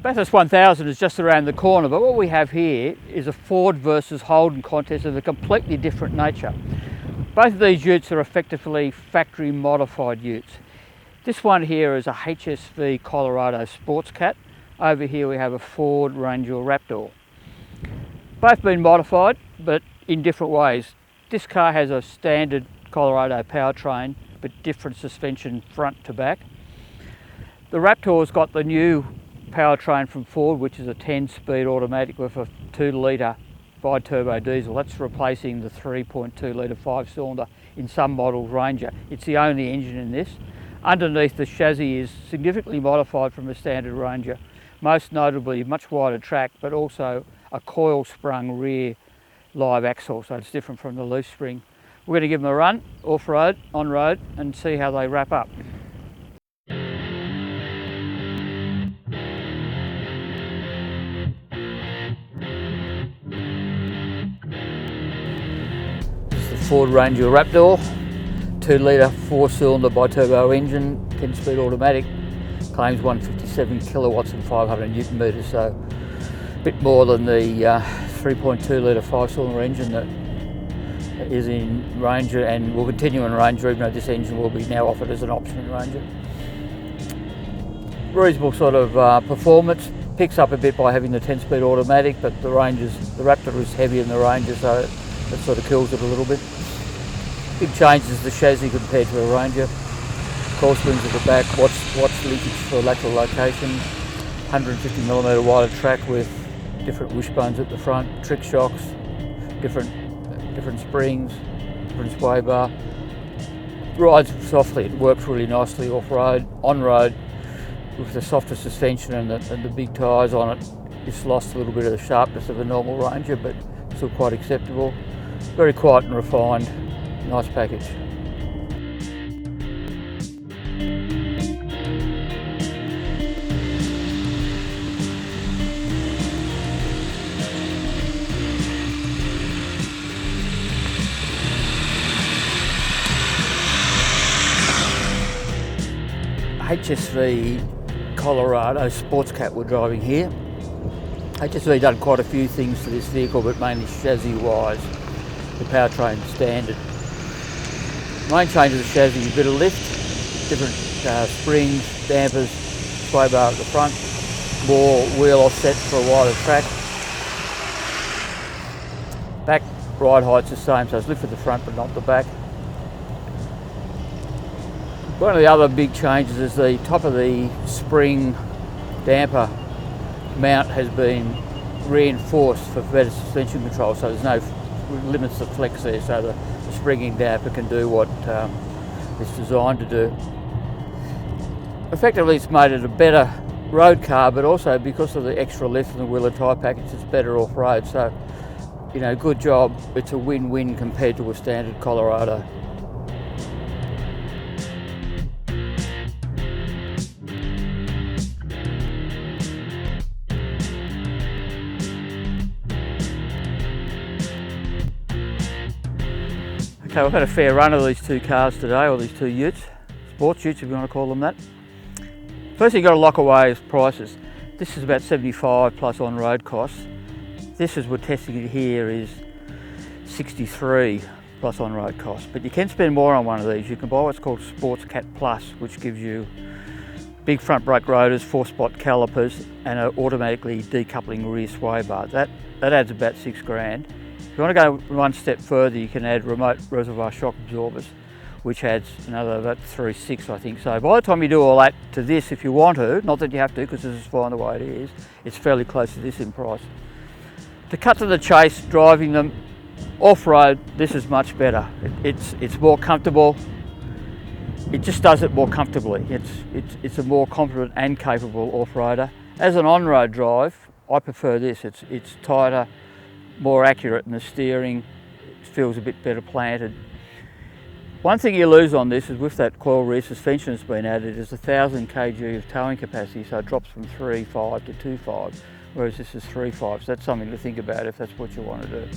Bathurst 1000 is just around the corner, but what we have here is a Ford versus Holden contest of a completely different nature. Both of these utes are effectively factory modified utes. This one here is a HSV Colorado SportsCat. Over here we have a Ford Ranger Raptor. Both been modified, but in different ways. This car has a standard Colorado powertrain, but different suspension front to back. The Raptor's got the new powertrain from Ford, which is a 10-speed automatic with a 2-litre bi-turbo diesel. That's replacing the 3.2-litre 5-cylinder in some models Ranger. It's the only engine in this. Underneath, the chassis is significantly modified from a standard Ranger, most notably much wider track, but also a coil-sprung rear live axle, so it's different from the leaf spring. We're going to give them a run, off-road, on-road, and see how they wrap up. This is the Ford Ranger Raptor, 2-litre 4-cylinder bi-turbo engine, 10-speed automatic, claims 157 kilowatts and 500 newton metres, so a bit more than the 3.2-litre 5-cylinder engine that is in Ranger and will continue in Ranger, even though this engine will be now offered as an option in Ranger. Reasonable sort of performance, picks up a bit by having the 10-speed automatic, but the Raptor is heavier than the Ranger, so that sort of kills it a little bit. Big changes is the chassis compared to a Ranger. Coil springs at the back, watch leakage for lateral location, 150mm wider track with different wishbones at the front, trick shocks, different springs, different sway bar. Rides softly, it works really nicely off-road. On-road, with the softer suspension and the big tyres on it, it's lost a little bit of the sharpness of a normal Ranger, but still quite acceptable. Very quiet and refined, nice package. HSV Colorado SportsCat we're driving here. HSV done quite a few things to this vehicle, but mainly chassis wise, the powertrain standard. Main change of the chassis is a bit of lift, different springs, dampers, sway bar at the front, more wheel offset for a wider track. Back ride height's the same, so it's lift at the front but not the back. One of the other big changes is the top of the spring damper mount has been reinforced for better suspension control, so there's no limits to flex there, so the springing damper can do what it's designed to do. Effectively, it's made it a better road car, but also because of the extra lift and the wheeler tyre package, it's better off-road, so you know, good job. It's a win-win compared to a standard Colorado. Okay, we've had a fair run of these two cars today, or these two utes, sports utes if you want to call them that. First thing you've got to lock away is prices. This is about 75 plus on-road costs. This, as we're testing it here, is 63 plus on-road costs. But you can spend more on one of these. You can buy what's called SportsCat Plus, which gives you big front brake rotors, 4-spot calipers, and an automatically decoupling rear sway bar. That adds about $6,000. If you want to go one step further, you can add remote reservoir shock absorbers, which adds another about 3.6, I think. So by the time you do all that to this, if you want to, not that you have to, because this is fine the way it is, it's fairly close to this in price. To cut to the chase, driving them off-road, this is much better. It's more comfortable. It just does it more comfortably. It's a more competent and capable off-roader. As an on-road drive, I prefer this. It's tighter, more accurate, and the steering feels a bit better planted. One thing you lose on this is with that coil rear suspension that's been added is 1,000 kg of towing capacity, so it drops from 3.5 to 2.5, whereas this is 3.5, so that's something to think about if that's what you want to do.